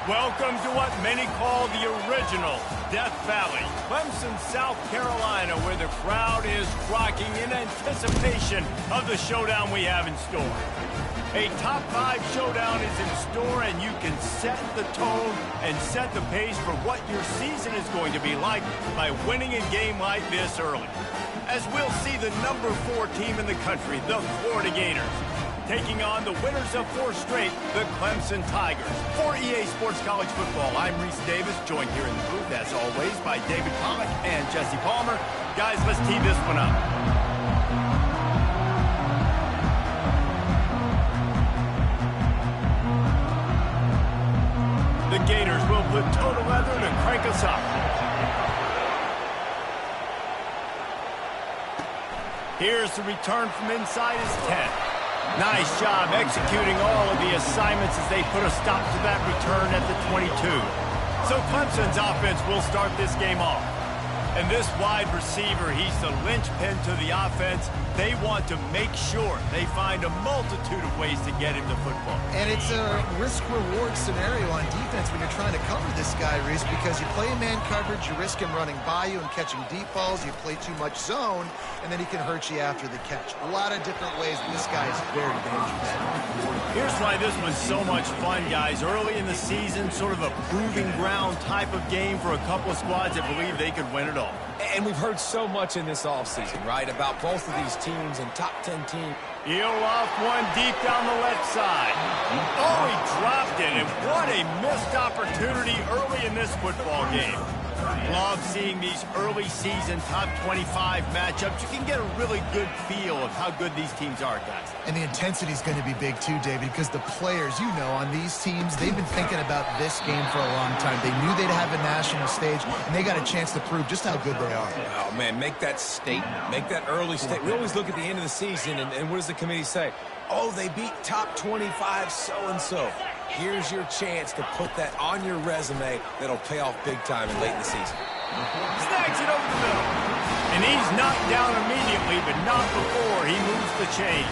Welcome to what many call the original Death Valley, Clemson, South Carolina, where the crowd is rocking in anticipation of the showdown we have in store. A top 5 showdown is in store, and you can set the tone and set the pace for what your season is going to be like by winning a game like this early. As we'll see the number 4 team in the country, the Florida Gators, taking on the winners of 4 straight, the Clemson Tigers. For EA Sports College Football, I'm Reese Davis, joined here in the booth, as always, by David Pollack and Jesse Palmer. Guys, let's tee this one up. The Gators will put total leather to crank us up. Here's the return from inside his 10. Nice job executing all of the assignments as they put a stop to that return at the 22. So Clemson's offense will start this game off. And this wide receiver, he's the linchpin to the offense. They want to make sure they find a multitude of ways to get him the football. And it's a risk-reward scenario on defense when you're trying to cover this guy, Reese, because you play man coverage, you risk him running by you and catching deep balls, you play too much zone, and then he can hurt you after the catch. A lot of different ways, but this guy is very dangerous. Here's why this was so much fun, guys. Early in the season, sort of a proving ground type of game for a couple of squads that believe they could win it all. And we've heard so much in this offseason, right, about both of these teams and top 10 teams. He'll off one deep down the left side. Oh, he dropped it, and what a missed opportunity early in this football game. Love seeing these early season top 25 matchups. You can get a really good feel of how good these teams are, guys. And the intensity is going to be big too, David, because the players, you know, on these teams, they've been thinking about this game for a long time. They knew they'd have a national stage, and they got a chance to prove just how good they are. Oh, man, make that statement. Make that early statement. We always look at the end of the season, and what does the committee say? Oh, they beat top 25 so-and-so. Here's your chance to put that on your resume that'll pay off big time and late in the season. Snags it over the middle. And he's knocked down immediately, but not before he moves the chains.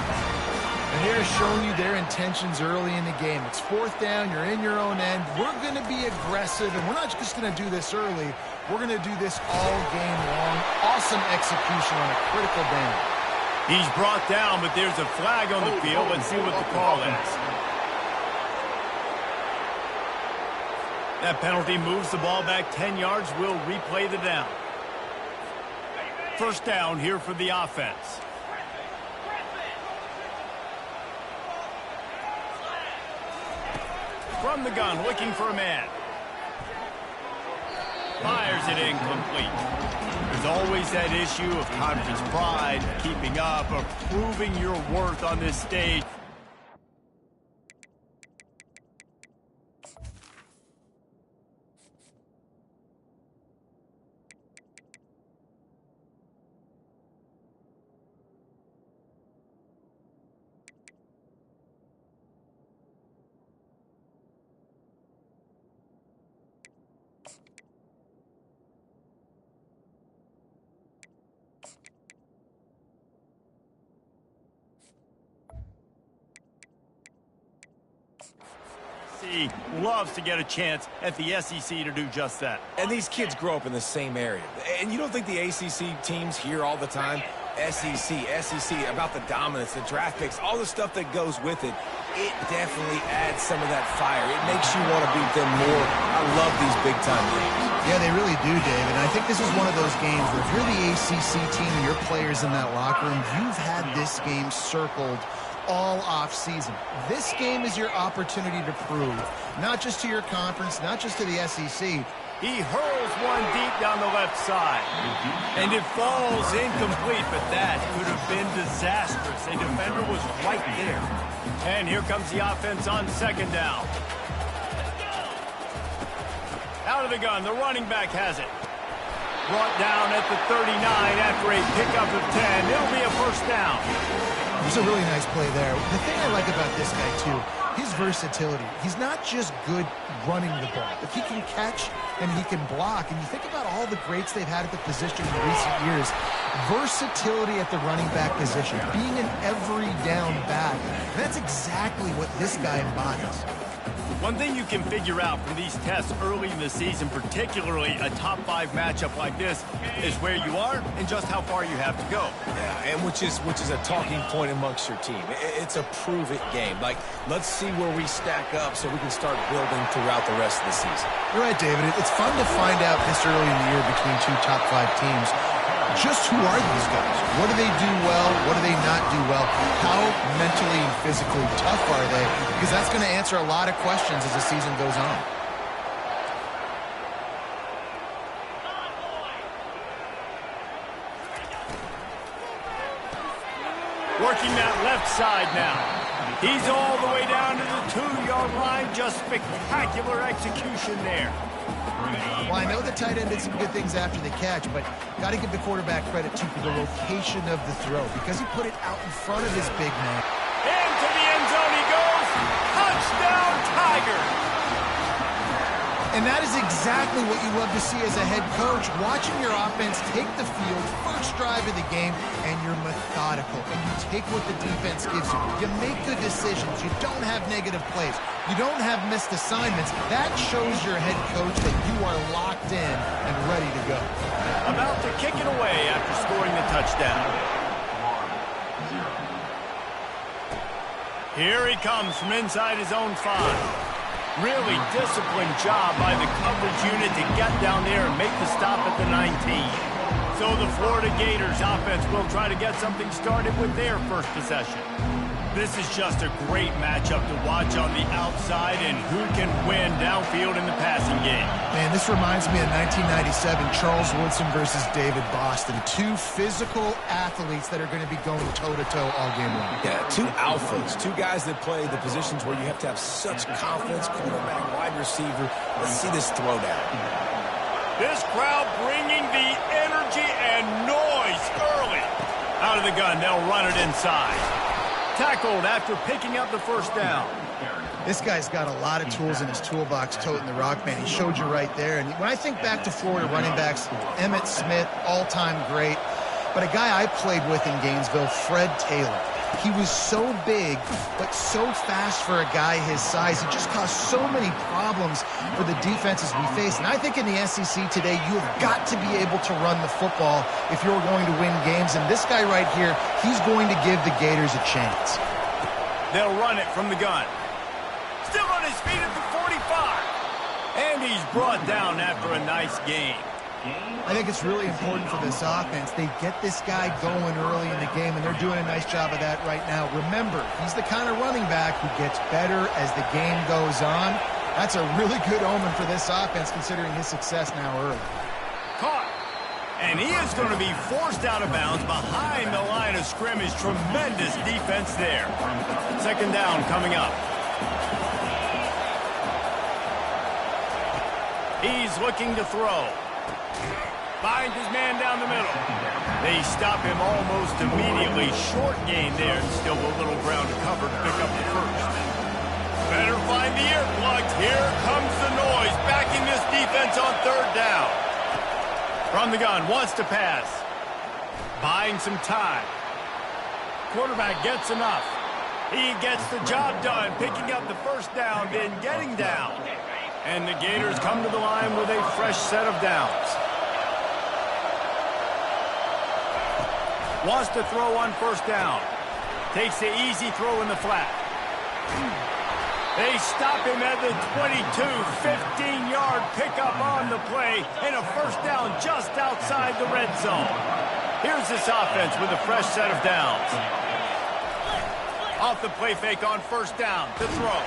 And they're showing you their intentions early in the game. It's 4th down, you're in your own end. We're going to be aggressive, and we're not just going to do this early. We're going to do this all game long. Awesome execution on a critical down. He's brought down, but there's a flag on the field. Let's see what the call is. That penalty moves the ball back 10 yards. We'll replay the down. First down here for the offense. From the gun, looking for a man. Fires it incomplete. There's always that issue of conference pride, keeping up, of proving your worth on this stage. Loves to get a chance at the SEC to do just that. And these kids grow up in the same area. And you don't think the ACC teams hear all the time, SEC, about the dominance, the draft picks, all the stuff that goes with it. It definitely adds some of that fire. It makes you want to beat them more. I love these big-time games. Yeah, they really do, David. And I think this is one of those games where if you're the ACC team and your players in that locker room, you've had this game circled all off-season. This game is your opportunity to prove, not just to your conference, not just to the SEC. He hurls one deep down the left side. And it falls incomplete, but that could have been disastrous. A defender was right there. And here comes the offense on 2nd down. Out of the gun, the running back has it. Brought down at the 39 after a pickup of 10. It'll be a first down. It was a really nice play there. The thing I like about this guy, too, his versatility. He's not just good running the ball, but he can catch and he can block. And you think about all the greats they've had at the position in recent years. Versatility at the running back position, being an every down back. And that's exactly what this guy embodies. One thing you can figure out from these tests early in the season, particularly a top 5 matchup like this, is where you are and just how far you have to go. Yeah, and which is a talking point amongst your team. It's a prove-it game. Like, let's see where we stack up so we can start building throughout the rest of the season. You're right, David. It's fun to find out this early in the year between 2 top 5 teams. Just who are these guys? What do they do well? What do they not do well? How mentally and physically tough are they? Because that's going to answer a lot of questions as the season goes on. Working that left side now. He's all the way down to the 2-yard line. Just spectacular execution there. Well, I know the tight end did some good things after the catch, but got to give the quarterback credit, too, for the location of the throw, because he put it out in front of his big man. Into the end zone he goes. Touchdown, Tigers! And that is exactly what you love to see as a head coach, watching your offense take the field, first drive of the game, and you're methodical, and you take what the defense gives you. You make good decisions. You don't have negative plays. You don't have missed assignments. That shows your head coach that you are locked in and ready to go. About to kick it away after scoring the touchdown. Here he comes from inside his own 5. Really disciplined job by the coverage unit to get down there and make the stop at the 19. So the Florida Gators offense will try to get something started with their first possession. This is just a great matchup to watch on the outside, and who can win downfield in the passing game. Man, this reminds me of 1997, Charles Woodson versus David Boston. 2 physical athletes that are going to be going toe-to-toe all game long. Yeah, 2 alphas, 2 guys that play the positions where you have to have such confidence, quarterback, wide receiver. Let's see this throwdown. This crowd bringing the energy and noise early. Out of the gun, they'll run it inside. Tackled after picking up the first down. This guy's got a lot of tools in his toolbox, toting the rock, man. He showed you right there. And when I think back to Florida running backs, Emmitt Smith, all-time great. But a guy I played with in Gainesville, Fred Taylor. He was so big, but so fast for a guy his size. He just caused so many problems for the defenses we face. And I think in the SEC today, you have got to be able to run the football if you're going to win games. And this guy right here, he's going to give the Gators a chance. They'll run it from the gun. Still on his feet at the 45. And he's brought down after a nice game. I think it's really important for this offense. They get this guy going early in the game, and they're doing a nice job of that right now. Remember, he's the kind of running back who gets better as the game goes on. That's a really good omen for this offense, considering his success now early. Caught. And he is going to be forced out of bounds behind the line of scrimmage. Tremendous defense there. Second down coming up. He's looking to throw. Finds his man down the middle. They stop him almost immediately. Short gain there, and still a little ground to cover to pick up the first. Better find the earplugs. Here comes the noise, backing this defense on third down. From the gun, wants to pass. Buying some time. Quarterback gets enough. He gets the job done, picking up the first down, then getting down. And the Gators come to the line with a fresh set of downs. Wants to throw on first down. Takes the easy throw in the flat. They stop him at the 22, 15-yard pickup on the play, and a first down just outside the red zone. Here's this offense with a fresh set of downs. Off the play fake on first down to throw.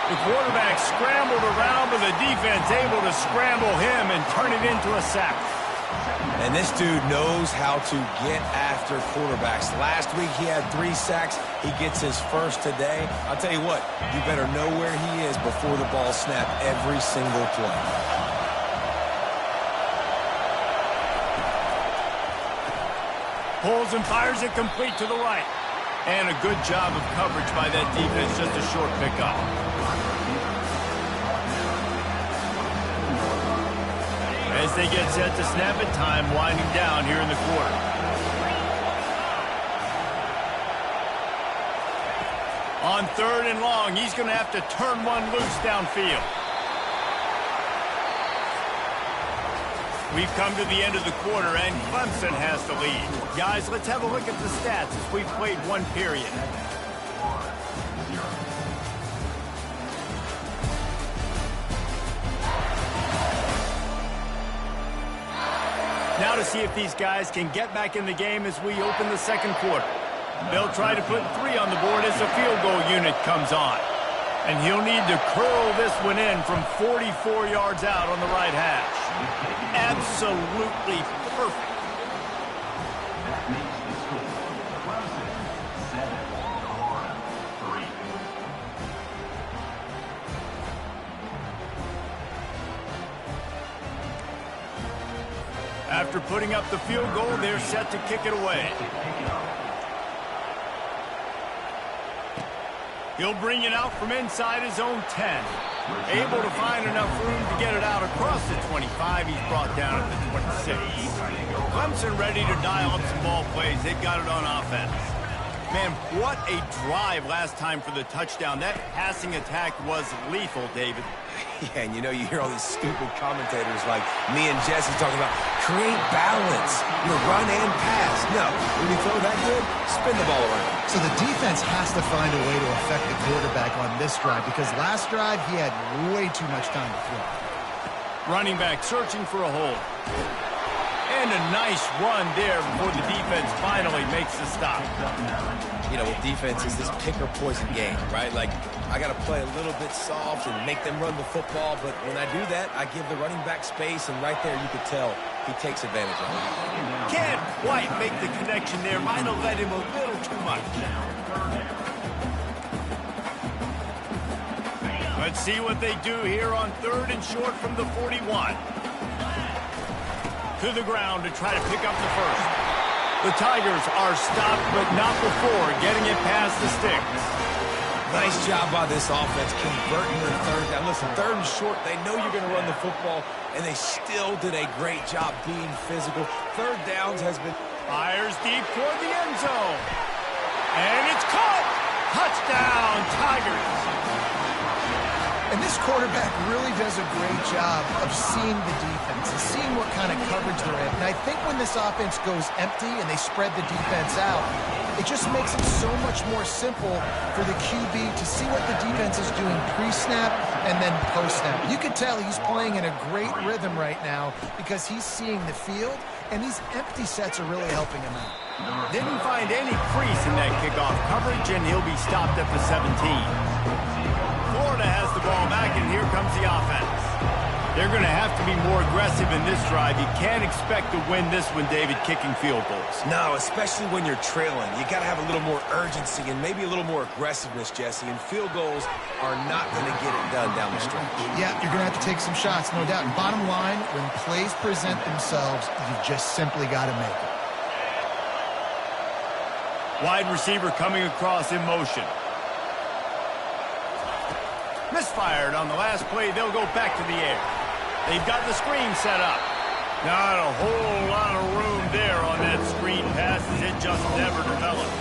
The quarterback scrambled around, but the defense able to scramble him and turn it into a sack. And this dude knows how to get after quarterbacks. Last week he had 3 sacks. He gets his first today. I'll tell you what, you better know where he is before the ball snapped every single play. Pulls and fires it complete to the right. And a good job of coverage by that defense, just a short pickup. As they get set to snap it, time winding down here in the quarter. On 3rd and long, he's going to have to turn one loose downfield. We've come to the end of the quarter, and Clemson has the lead. Guys, let's have a look at the stats as we've played one period. Now to see if these guys can get back in the game as we open the second quarter. They'll try to put 3 on the board as the field goal unit comes on. And he'll need to curl this one in from 44 yards out on the right hash. Absolutely perfect. After putting up the field goal, they're set to kick it away. He'll bring it out from inside his own 10. Able to find enough room to get it out across the 25. He's brought down at the 26. Clemson ready to dial up some ball plays. They've got it on offense. Man, what a drive last time for the touchdown. That passing attack was lethal, David. Yeah, and you know, you hear all these stupid commentators like me and Jesse talking about create balance, run and pass. No, when you throw that good, spin the ball around. So the defense has to find a way to affect the quarterback on this drive because last drive he had way too much time to throw. Running back searching for a hole. And a nice run there before the defense finally makes the stop. You know, with defense, it's this pick or poison game, right? Like, I got to play a little bit soft and make them run the football, but when I do that, I give the running back space, and right there you could tell he takes advantage of it. Can't quite make the connection there. Might have let him a little too much. Let's see what they do here on 3rd and short from the 41. To the ground to try to pick up the first. The Tigers are stopped, but not before getting it past the sticks. Nice job by this offense converting the 3rd down. Listen, 3rd and short, they know you're going to run the football, and they still did a great job being physical. 3rd downs has been... Fires deep toward the end zone. And it's caught! Touchdown, Tigers! And this quarterback really does a great job of seeing the defense and seeing what kind of coverage they're in. And I think when this offense goes empty and they spread the defense out, it just makes it so much more simple for the QB to see what the defense is doing pre-snap and then post-snap. You can tell he's playing in a great rhythm right now because he's seeing the field, and these empty sets are really helping him out. Didn't find any crease in that kickoff coverage, and he'll be stopped at the 17. Florida has the ball back, and here comes the offense. They're going to have to be more aggressive in this drive. You can't expect to win this one, David, kicking field goals. No, especially when you're trailing. You got to have a little more urgency and maybe a little more aggressiveness, Jesse. And field goals are not going to get it done down the stretch. Yeah, you're going to have to take some shots, no doubt. And bottom line, when plays present themselves, you just simply got to make it. Wide receiver coming across in motion. Misfired on the last play. They'll go back to the air. They've got the screen set up. Not a whole lot of room there on that screen pass as it just never developed.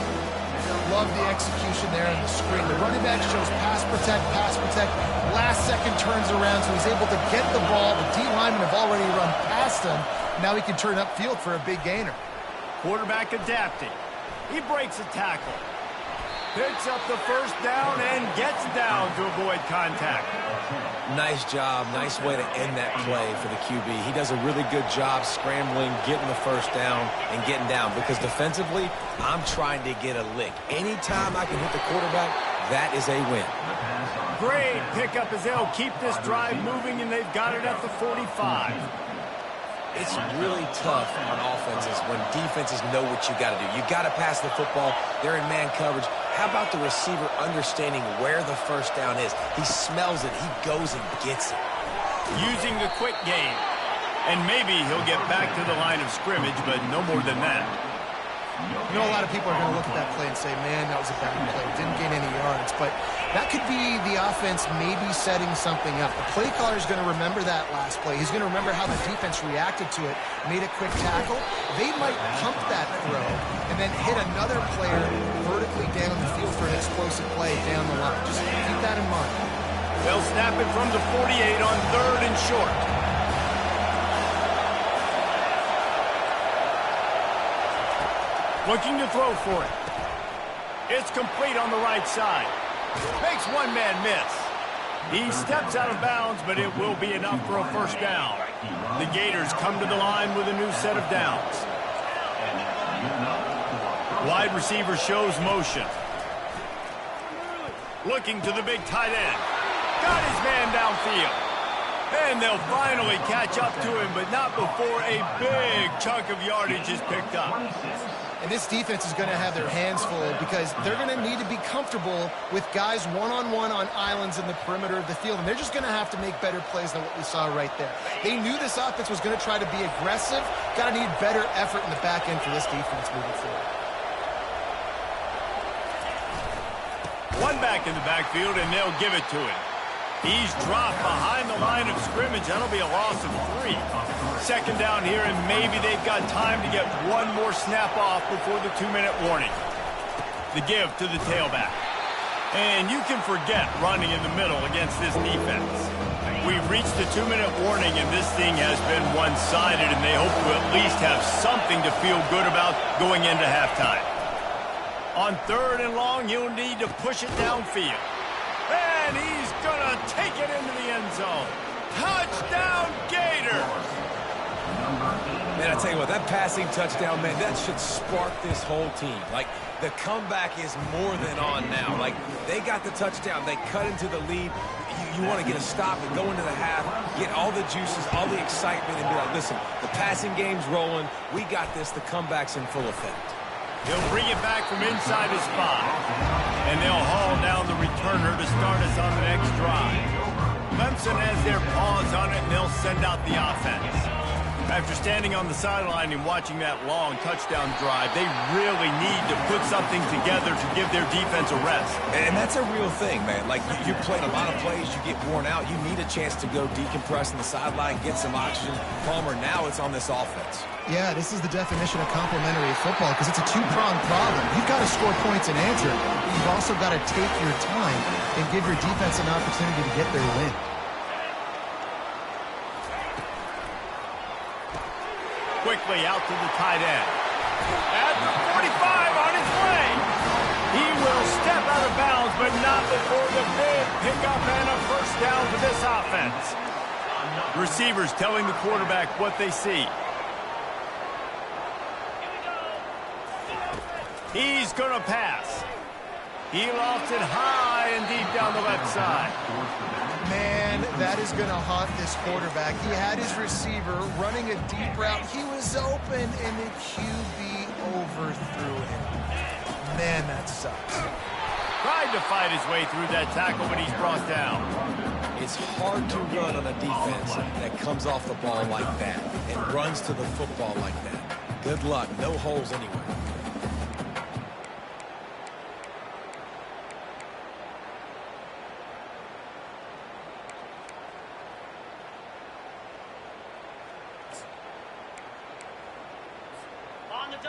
Love the execution there in the screen. The running back shows pass protect, pass protect. Last second turns around, so he's able to get the ball. The D linemen have already run past him. Now he can turn upfield for a big gainer. Quarterback adapting. He breaks a tackle. Picks up the first down and gets down to avoid contact. Nice job. Nice way to end that play for the QB. He does a really good job scrambling, getting the first down, and getting down. Because defensively, I'm trying to get a lick. Anytime I can hit the quarterback, that is a win. Great pickup as they'll keep this drive moving, and they've got it at the 45. It's really tough on offenses when defenses know what you got to do. You got to pass the football. They're in man coverage. How about the receiver understanding where the first down is? He smells it. He goes and gets it. Using the quick game. And maybe he'll get back to the line of scrimmage, but no more than that. You know, a lot of people are going to look at that play and say, man, that was a bad play. Didn't gain any yards. But That could be the offense maybe setting something up. The play caller is going to remember that last play. He's going to remember how the defense reacted to it, made a quick tackle. They might pump that throw and then hit another player vertically down the field for an explosive play down the line. Just keep that in mind. They'll snap it from the 48 on 3rd and short. Looking to throw for it. It's complete on the right side. Makes one man miss. He steps out of bounds, but it will be enough for a first down. The Gators come to the line with a new set of downs. Wide receiver shows motion. Looking to the big tight end. Got his man downfield. And they'll finally catch up to him, but not before a big chunk of yardage is picked up. And this defense is going to have their hands full because they're going to need to be comfortable with guys one-on-one on islands in the perimeter of the field. And they're just going to have to make better plays than what we saw right there. They knew this offense was going to try to be aggressive. Got to need better effort in the back end for this defense moving forward. One back in the backfield, and they'll give it to him. He's dropped behind the line of scrimmage. That'll be a loss of 3. Second down here, and maybe they've got time to get one more snap off before the 2-minute warning. The give to the tailback. And you can forget running in the middle against this defense. We've reached the 2-minute warning, and this thing has been one-sided, and they hope to at least have something to feel good about going into halftime. On 3rd and long, he'll need to push it downfield. And he's going to take it into the end zone. Touchdown, Gators! Man, I tell you what, that passing touchdown, man, that should spark this whole team. Like, the comeback is more than on now. Like, they got the touchdown. They cut into the lead. You want to get a stop and go into the half, get all the juices, all the excitement, and be like, listen, the passing game's rolling. We got this. The comeback's in full effect. He'll bring it back from inside his 5. And they'll haul down the returner to start us on the next drive. Clemson has their paws on it, and they'll send out the offense. After standing on the sideline and watching that long touchdown drive, they really need to put something together to give their defense a rest. And that's a real thing, man. Like, you played a lot of plays, you get worn out, you need a chance to go decompress on the sideline, get some oxygen. Palmer, now it's on this offense. Yeah, this is the definition of complementary football because it's a two-pronged problem. You've got to score points and answer, but you've also got to take your time and give your defense an opportunity to get their win. Quickly out to the tight end. At the 45 on his way. He will step out of bounds, but not before the big pickup and a first down for this offense. Receivers telling the quarterback what they see. He's going to pass. He lofts it high and deep down the left side. Man, that is going to haunt this quarterback. He had his receiver running a deep route. He was open, and the QB overthrew him. Man, that sucks. Tried to fight his way through that tackle, but he's brought down. It's hard to run on a defense that comes off the ball like that and runs to the football like that. Good luck. No holes anywhere.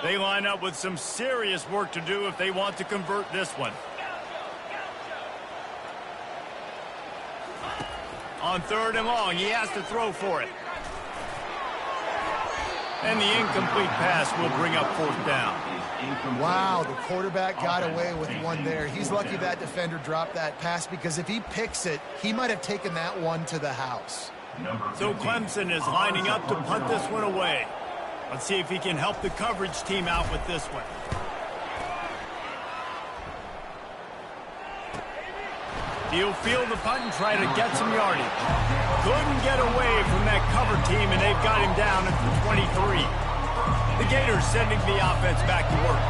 They line up with some serious work to do if they want to convert this one. On 3rd and long, he has to throw for it. And the incomplete pass will bring up 4th down. Wow, the quarterback got away with one there. He's lucky that defender dropped that pass because if he picks it, he might have taken that one to the house. So Clemson is lining up to punt this one away. Let's see if he can help the coverage team out with this one. He'll field the punt and try to get some yardage. Couldn't get away from that cover team, and they've got him down at the 23. The Gators sending the offense back to work.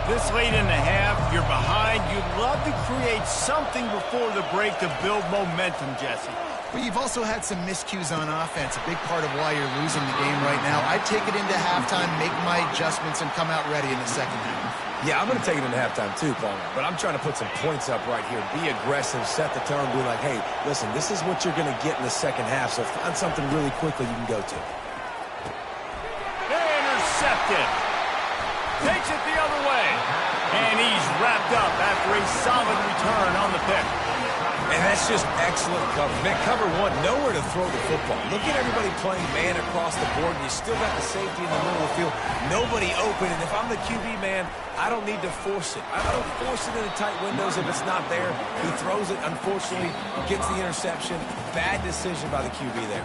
This late in the half, you're behind. You'd love to create something before the break to build momentum, Jesse. But you've also had some miscues on offense, a big part of why you're losing the game right now. I'd take it into halftime, make my adjustments, and come out ready in the second half. Yeah, I'm going to take it into halftime too, Palmer. But I'm trying to put some points up right here. Be aggressive, set the tone, be like, hey, listen, this is what you're going to get in the second half, so find something really quickly you can go to. Intercepted. Takes it the other way. And he's wrapped up after a solid return on the pick. And that's just excellent cover. Man, cover one, nowhere to throw the football. Look at everybody playing man across the board, and you still got the safety in the middle of the field. Nobody open, and if I'm the QB, man, I don't need to force it. I don't force it into tight windows if it's not there. He throws it, unfortunately, gets the interception. Bad decision by the QB there.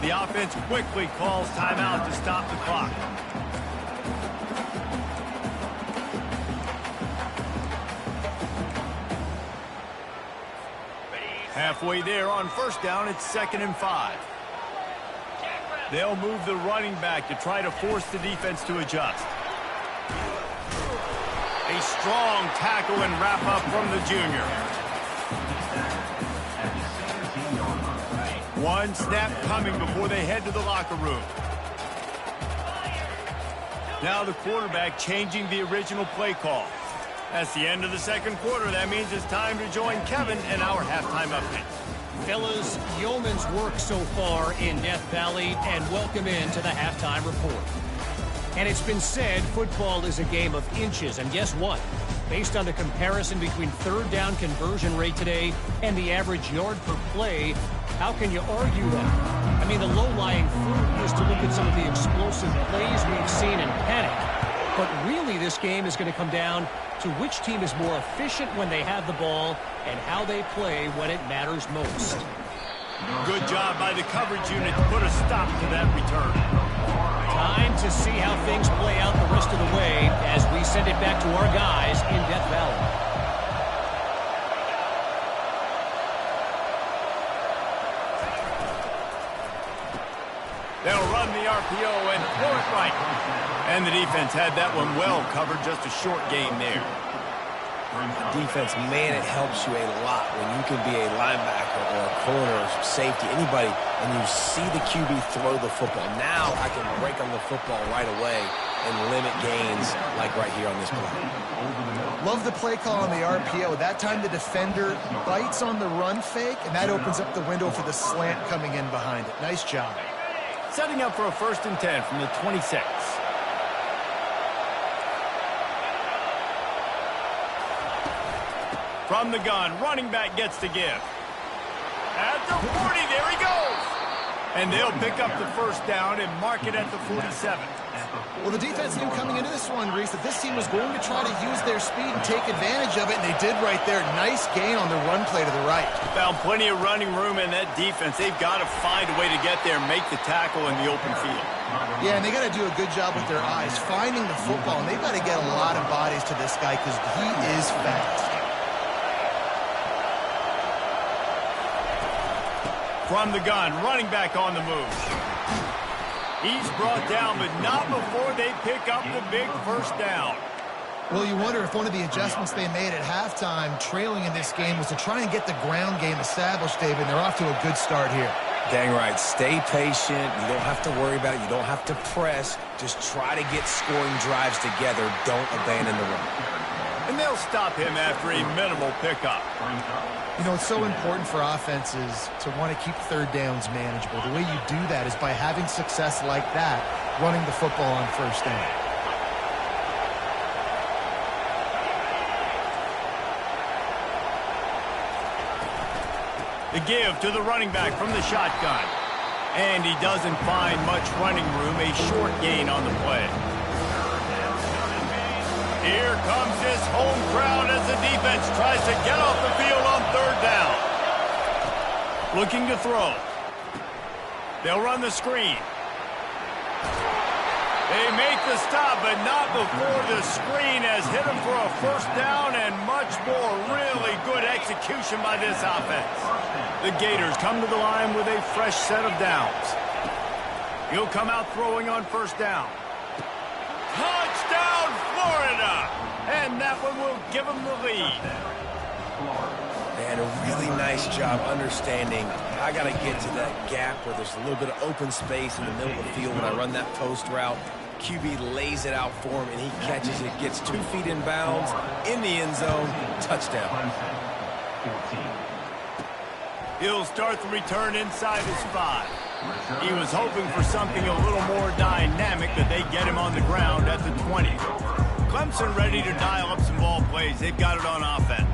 The offense quickly calls timeout to stop the clock. Halfway there on first down, it's 2nd and 5. They'll move the running back to try to force the defense to adjust. A strong tackle and wrap up from the junior. One snap coming before they head to the locker room. Now the quarterback changing the original play call. That's the end of the second quarter. That means it's time to join Kevin in our halftime update. Fellas, yeoman's work so far in Death Valley, and welcome into the halftime report. And it's been said football is a game of inches, and guess what? Based on the comparison between third down conversion rate today and the average yard per play, how can you argue that? I mean, the low-lying fruit is to look at some of the explosive plays we've seen in panic. But really, this game is going to come down to which team is more efficient when they have the ball and how they play when it matters most. Good job by the coverage unit to put a stop to that return. Time to see how things play out the rest of the way as we send it back to our guys in Death Valley. They'll run the RPO and throw it right. And the defense had that one well covered, just a short gain there. Defense, man, it helps you a lot when you can be a linebacker or a corner or safety, anybody, and you see the QB throw the football. Now I can break on the football right away and limit gains like right here on this play. Love the play call on the RPO. That time the defender bites on the run fake, and that opens up the window for the slant coming in behind it. Nice job. Setting up for a 1st and 10 from the 26. From the gun, running back gets to give. At the 40, there he goes. And they'll pick up the first down and mark it at the 47. Well, the defense knew coming into this one, Reese, that this team was going to try to use their speed and take advantage of it, and they did right there. Nice gain on the run play to the right. Found plenty of running room in that defense. They've got to find a way to get there and make the tackle in the open field. Yeah, and they got to do a good job with their eyes, finding the football, and they've got to get a lot of bodies to this guy because he is fast. From the gun, running back on the move. He's brought down, but not before they pick up the big first down. Well, you wonder if one of the adjustments they made at halftime, trailing in this game, was to try and get the ground game established, David. They're off to a good start here. Dang right. Stay patient. You don't have to worry about it. You don't have to press. Just try to get scoring drives together. Don't abandon the run. And they'll stop him after a minimal pickup. You know, it's so important for offenses to want to keep third downs manageable. The way you do that is by having success like that, running the football on first down. The give to the running back from the shotgun. And he doesn't find much running room, a short gain on the play. Here comes his home crowd as the defense tries to get off the field on third down. Looking to throw. They'll run the screen. They make the stop, but not before the screen has hit him for a first down and much more. Really good execution by this offense. The Gators come to the line with a fresh set of downs. He'll come out throwing on first down. Touchdown, Florida! And that one will give them the lead. They had a really nice job understanding I got to get to that gap where there's a little bit of open space in the middle of the field when I run that post route. QB lays it out for him, and he catches it, gets 2 feet in bounds, in the end zone, touchdown. He'll start the return inside his 5. He was hoping for something a little more dynamic, but they get him on the ground at the 20. Clemson ready to dial up some ball plays. They've got it on offense.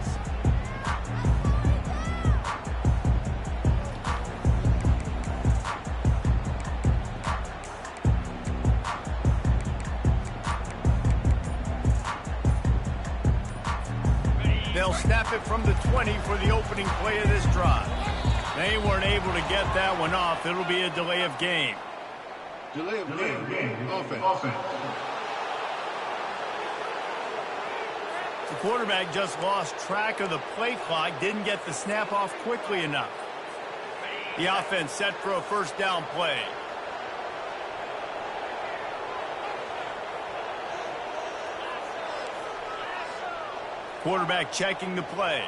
They'll snap it from the 20 for the opening play of this drive. They weren't able to get that one off. It'll be a delay of game. Delay of game. Offense. The quarterback just lost track of the play clock, didn't get the snap off quickly enough. The offense set for a first down play. Quarterback checking the play.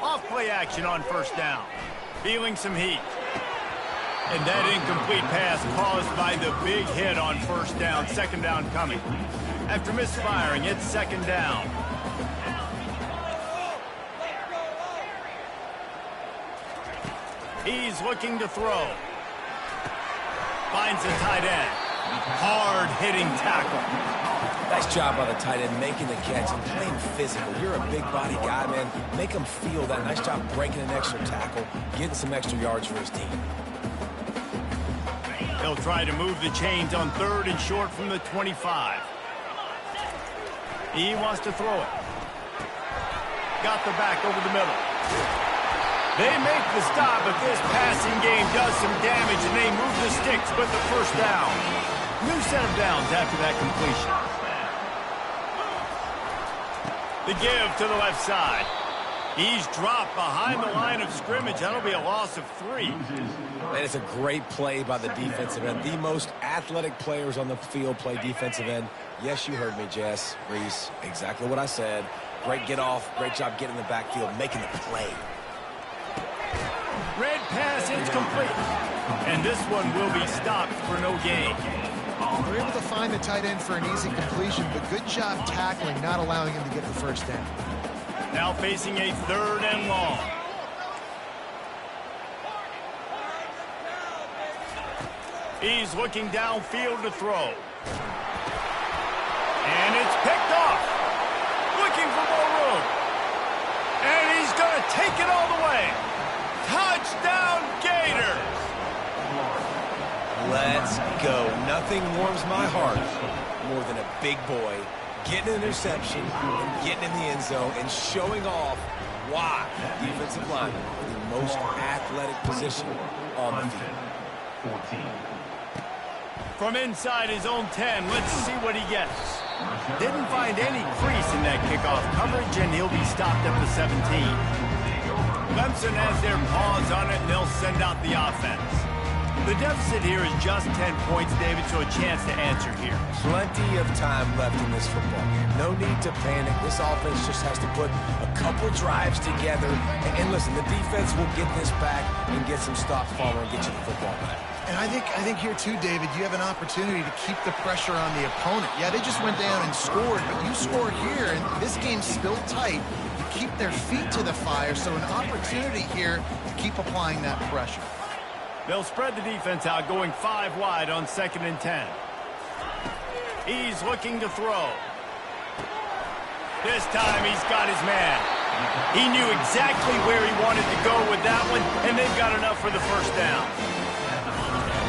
Off play action on first down. Feeling some heat. And that incomplete pass caused by the big hit on first down. Second down coming. After misfiring, it's second down. He's looking to throw. Finds the tight end. Hard-hitting tackle. Nice job by the tight end making the catch and playing physical. You're a big body guy, man. Make him feel that. Nice job breaking an extra tackle, getting some extra yards for his team. He'll try to move the chains on third and short from the 25. He wants to throw it. Got the back over the middle. They make the stop, but this passing game does some damage, and they move the sticks with the first down. New set of downs after that completion. The give to the left side. He's dropped behind the line of scrimmage. That'll be a loss of 3. And it's a great play by the defensive end. The most athletic players on the field play defensive end. Yes, you heard me, Jess, Reese. Exactly what I said. Great get off. Great job getting in the backfield, making the play. Red pass incomplete. And this one will be stopped for no gain. They're able to find the tight end for an easy completion, but good job tackling, not allowing him to get the first down. Now facing a third and long. He's looking downfield to throw. And it's picked off. Looking for more room. And he's going to take it all the way. Touchdown Gators. Let's go. Nothing warms my heart more than a big boy getting an interception and getting in the end zone and showing off why defensive linemen are the most athletic position on the field. From inside his own 10, let's see what he gets. Didn't find any crease in that kickoff coverage, and he'll be stopped at the 17. Clemson has their paws on it, and they'll send out the offense. The deficit here is just 10 points, David, so a chance to answer here. Plenty of time left in this football game. No need to panic. This offense just has to put a couple drives together. And listen, the defense will get this back and get some stops following and get you the football back. And I think here too, David, you have an opportunity to keep the pressure on the opponent. Yeah, they just went down and scored, but you score here, and this game's still tight. You keep their feet to the fire, so an opportunity here to keep applying that pressure. They'll spread the defense out, going 5 wide on 2nd and 10. He's looking to throw. This time he's got his man. He knew exactly where he wanted to go with that one, and they've got enough for the first down.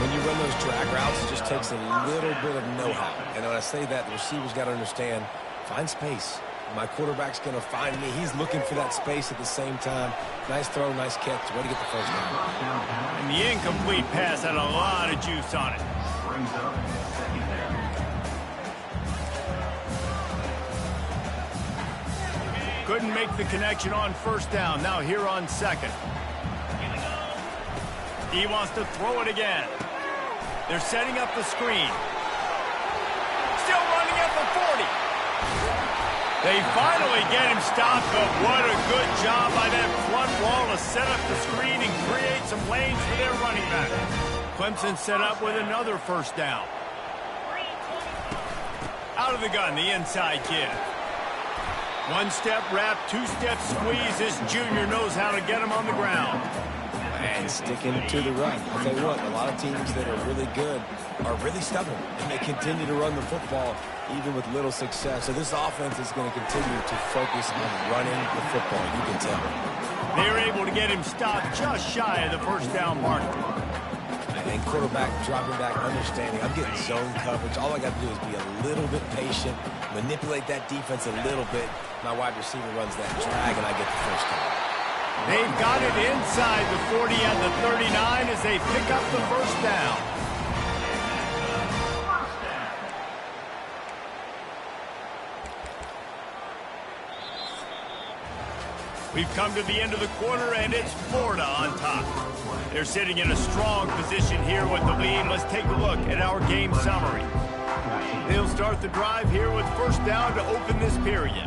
When you run those drag routes, it just takes a little bit of know-how. And when I say that, the receiver's got to understand, find space. My quarterback's going to find me. He's looking for that space at the same time. Nice throw, nice catch. Way to get the first down. And the incomplete pass had a lot of juice on it. Couldn't make the connection on first down. Now here on 2nd. He wants to throw it again. They're setting up the screen. Still running at the 40. They finally get him stopped, but what a good job by that front wall to set up the screen and create some lanes for their running back. Clemson set up with another first down. Out of the gun, the inside kid. One-step wrap, two-step squeeze. This junior knows how to get him on the ground. And sticking to the run. I'll tell you what, a lot of teams that are really good are really stubborn, and they continue to run the football even with little success. So this offense is going to continue to focus on running the football. You can tell. They're able to get him stopped just shy of the first down mark. And quarterback dropping back, understanding I'm getting zone coverage. All I got to do is be a little bit patient, manipulate that defense a little bit. My wide receiver runs that drag, and I get the first down. They've got it inside the 40 and the 39 as they pick up the first down. We've come to the end of the quarter, and it's Florida on top. They're sitting in a strong position here with the lead. Let's take a look at our game summary. They'll start the drive here with first down to open this period.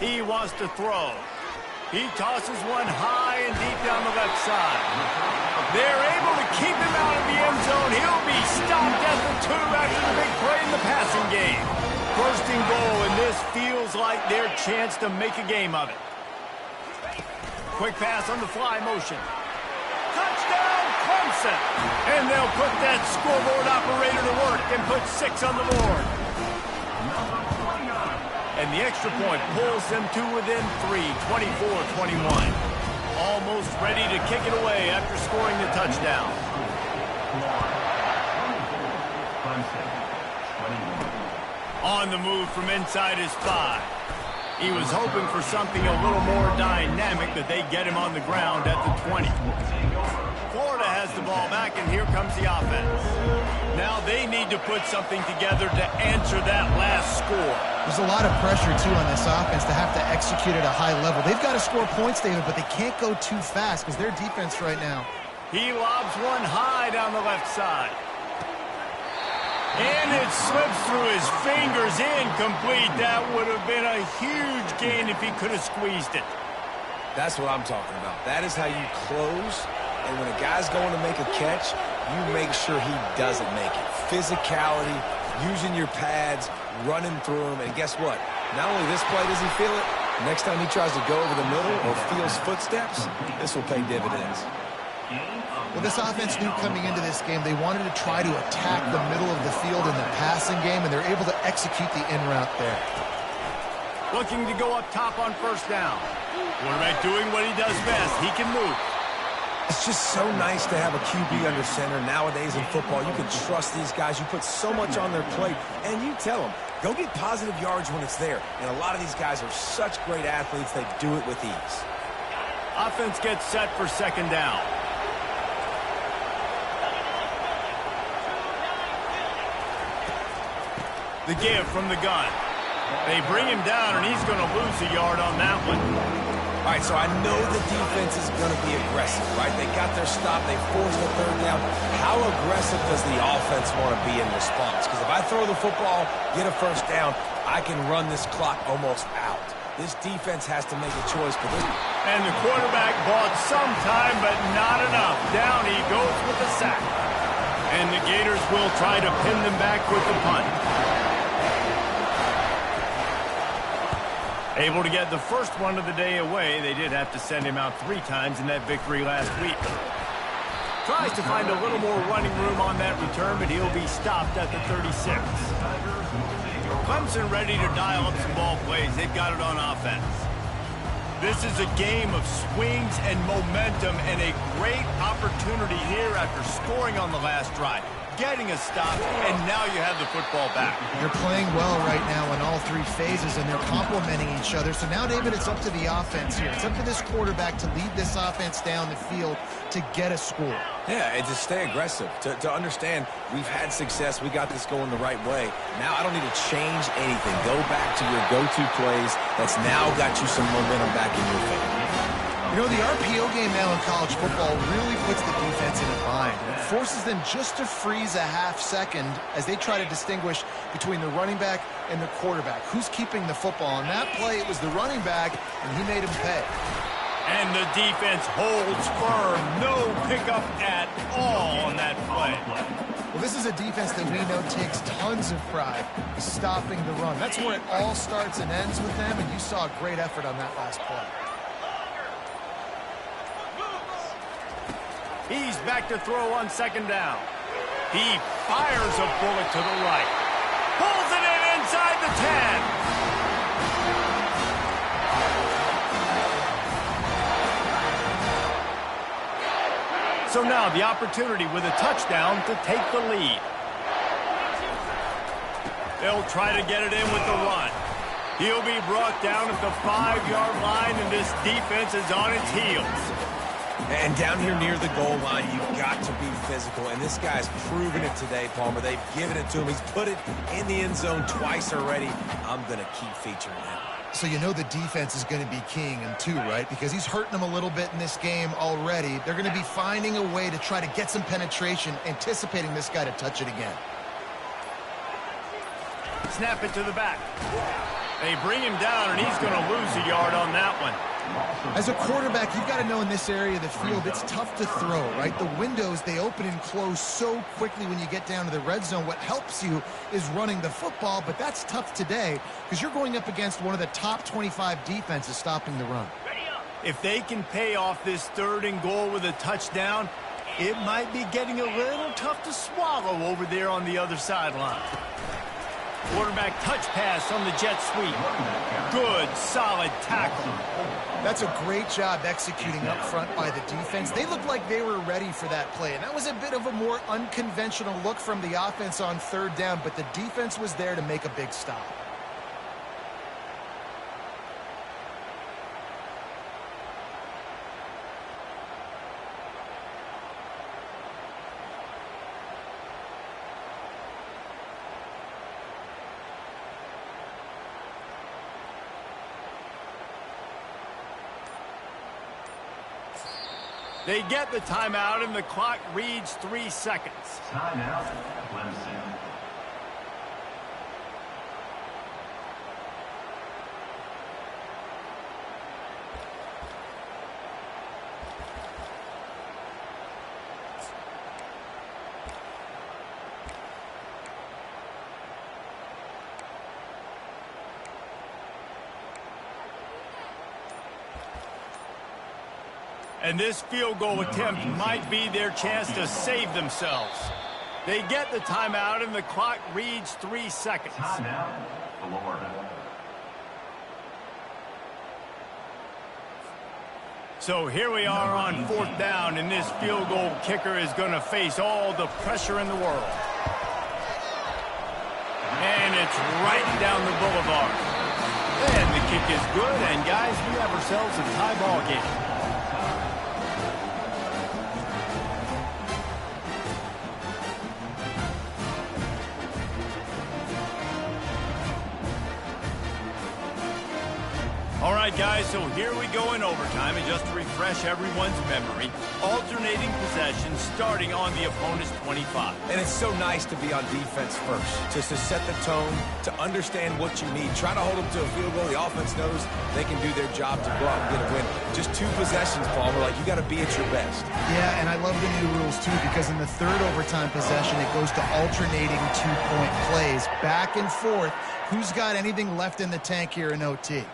He wants to throw. He tosses one high and deep down the left side. They're able to keep him out of the end zone. He'll be stopped at the 2 after the big play in the passing game. First and goal, and this feels like their chance to make a game of it. Quick pass on the fly motion. Touchdown, Clemson! And they'll put that scoreboard operator to work and put 6 on the board. And the extra point pulls them to within 3, 24-21. Almost ready to kick it away after scoring the touchdown. On the move from inside his 5. He was hoping for something a little more dynamic, that they get him on the ground at the 20. Florida has the ball back, and here comes the offense. Now they need to put something together to answer that last score. There's a lot of pressure, too, on this offense to have to execute at a high level. They've got to score points, David, but they can't go too fast because their defense right now. He lobs one high down the left side. And it slips through his fingers, incomplete. That would have been a huge gain if he could have squeezed it. That's what I'm talking about. That is how you close. And when a guy's going to make a catch, you make sure he doesn't make it. Physicality, using your pads, running through him. And guess what? Not only this play does he feel it, next time he tries to go over the middle or feels footsteps, this will pay dividends. Well, this offense knew coming into this game they wanted to try to attack the middle of the field in the passing game, and they're able to execute the in route there. Looking to go up top on first down. Quarterback doing what he does best. He can move. It's just so nice to have a QB under center nowadays in football. You can trust these guys. You put so much on their plate, and you tell them, go get positive yards when it's there. And a lot of these guys are such great athletes, they do it with ease. Offense gets set for second down. The give from the gun. They bring him down, and he's going to lose a yard on that one. All right, so I know the defense is going to be aggressive, right? They got their stop. They forced the third down. How aggressive does the offense want to be in response? Because if I throw the football, get a first down, I can run this clock almost out. This defense has to make a choice. And the quarterback bought some time, but not enough. Down he goes with the sack. And the Gators will try to pin them back with the punt. Able to get the first one of the day away. They did have to send him out 3 times in that victory last week. Tries to find a little more running room on that return, but he'll be stopped at the 36. Clemson ready to dial up some ball plays. They've got it on offense. This is a game of swings and momentum, and a great opportunity here after scoring on the last drive, getting a stop, and now you have the football back. They're playing well right now in all 3 phases, and they're complementing each other. So now, David, it's up to the offense here. It's up to this quarterback to lead this offense down the field to get a score. Yeah, and to stay aggressive, to understand we've had success, we got this going the right way. Now I don't need to change anything. Go back to your go-to plays. That's now got you some momentum back in your favor. You know, the RPO game now in college football really puts the defense in a bind. It forces them just to freeze a half second as they try to distinguish between the running back and the quarterback. Who's keeping the football? On that play, it was the running back, and he made him pay. And the defense holds firm. No pickup at all on that play. Well, this is a defense that we know takes tons of pride stopping the run. That's where it all starts and ends with them, and you saw a great effort on that last play. He's back to throw on second down. He fires a bullet to the right. Pulls it in inside the 10. So now the opportunity with a touchdown to take the lead. They'll try to get it in with the run. He'll be brought down at the 5-yard line, and this defense is on its heels. And down here near the goal line, you've got to be physical. And this guy's proven it today, Palmer. They've given it to him. He's put it in the end zone twice already. I'm going to keep featuring him. So you know the defense is going to be keying him too, right? Because he's hurting them a little bit in this game already. They're going to be finding a way to try to get some penetration, anticipating this guy to touch it again. Snap it to the back. They bring him down, and he's going to lose a yard on that one. As a quarterback, you've got to know in this area of the field, it's tough to throw, right? The windows, they open and close so quickly when you get down to the red zone. What helps you is running the football, but that's tough today because you're going up against one of the top 25 defenses stopping the run. If they can pay off this 3rd and goal with a touchdown, it might be getting a little tough to swallow over there on the other sideline. Quarterback touch pass on the jet sweep. Good, solid tackle. That's a great job executing up front by the defense. They looked like they were ready for that play, and that was a bit of a more unconventional look from the offense on 3rd down, but the defense was there to make a big stop. They get the timeout, and the clock reads 3 seconds. Timeout, Clemson. And this field goal attempt might be their chance to save themselves. They get the timeout, and the clock reads 3 seconds. Timeout, Florida. So here we are on 4th down, and this field goal kicker is going to face all the pressure in the world. And it's right down the boulevard. And the kick is good, and guys, we have ourselves a tie ball game. All right, guys, so here we go in overtime, and just to refresh everyone's memory, alternating possessions starting on the opponent's 25. And it's so nice to be on defense first, just to set the tone, to understand what you need. Try to hold them to a field goal. The offense knows they can do their job to go out and get a win. Just 2 possessions, Palmer. Like, you got to be at your best. Yeah, and I love the new rules, too, because in the 3rd overtime possession, it goes to alternating 2-point plays, back and forth. Who's got anything left in the tank here in OT?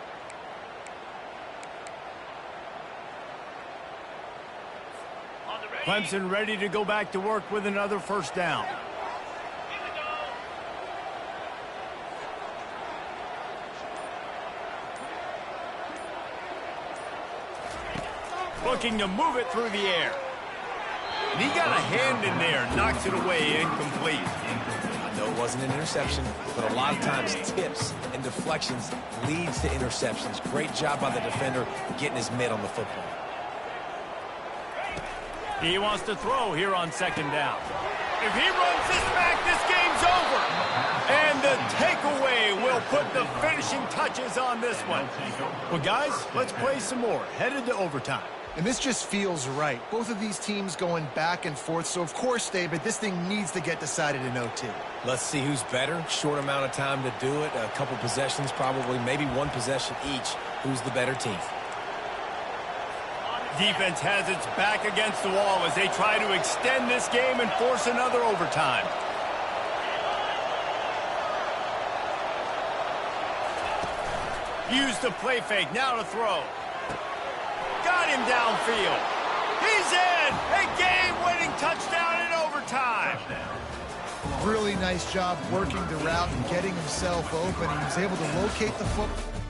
Clemson ready to go back to work with another 1st down. Looking to move it through the air. And he got a hand in there, knocks it away, incomplete. I know it wasn't an interception, but a lot of times tips and deflections leads to interceptions. Great job by the defender getting his mitt on the football. He wants to throw here on 2nd down. If he runs this back, this game's over. And the takeaway will put the finishing touches on this one. Well, guys, let's play some more. Headed to overtime. And this just feels right. Both of these teams going back and forth. So, of course, David, this thing needs to get decided in OT. Let's see who's better. Short amount of time to do it. A couple possessions probably. Maybe 1 possession each. Who's the better team? Defense has its back against the wall as they try to extend this game and force another overtime. Use the play fake, now to throw. Got him downfield. He's in! A game-winning touchdown in overtime. Really nice job working the route and getting himself open. He was able to locate the football.